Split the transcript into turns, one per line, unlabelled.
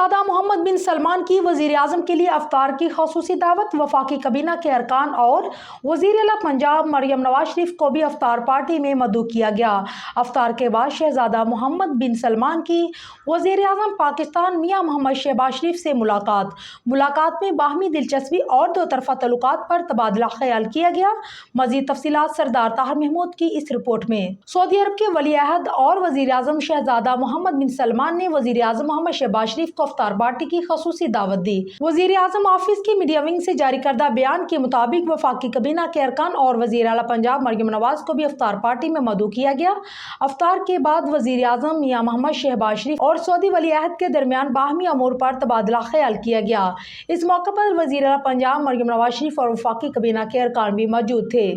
شہزادہ محمد بن سلمان کی وزیر اعظم کے لیے افطار کی خصوصی دعوت، وفاقی کابینہ کے ارکان اور وزیر اعلیٰ پنجاب مریم نواز شریف کو بھی افطار پارٹی میں مدعو کیا گیا۔ افطار کے بعد شہزادہ محمد بن سلمان کی وزیر اعظم پاکستان میاں محمد شہباز شریف سے ملاقات میں باہمی دلچسپی اور دو طرفہ تعلقات پر تبادلہ خیال کیا گیا۔ مزید تفصیلات سردار طاہر محمود کی اس رپورٹ میں۔ سعودی عرب کے ولی عہد اور وزیر اعظم شہزادہ محمد بن سلمان نے وزیر اعظم محمد شہباز شریف کو افطار پارٹی کی خصوصی دعوت دی۔ وزیر اعظم آفس کی میڈیا ونگ سے جاری کردہ بیان کے مطابق وفاقی کابینہ کے ارکان اور وزیر اعلیٰ پنجاب مریم نواز کو بھی افطار پارٹی میں مدعو کیا گیا۔ افطار کے بعد وزیر اعظم میاں محمد شہباز شریف اور سعودی ولی عہد کے درمیان باہمی امور پر تبادلہ خیال کیا گیا۔ اس موقع پر وزیر اعلیٰ پنجاب مریم نواز شریف اور وفاقی کابینہ کے ارکان بھی موجود تھے۔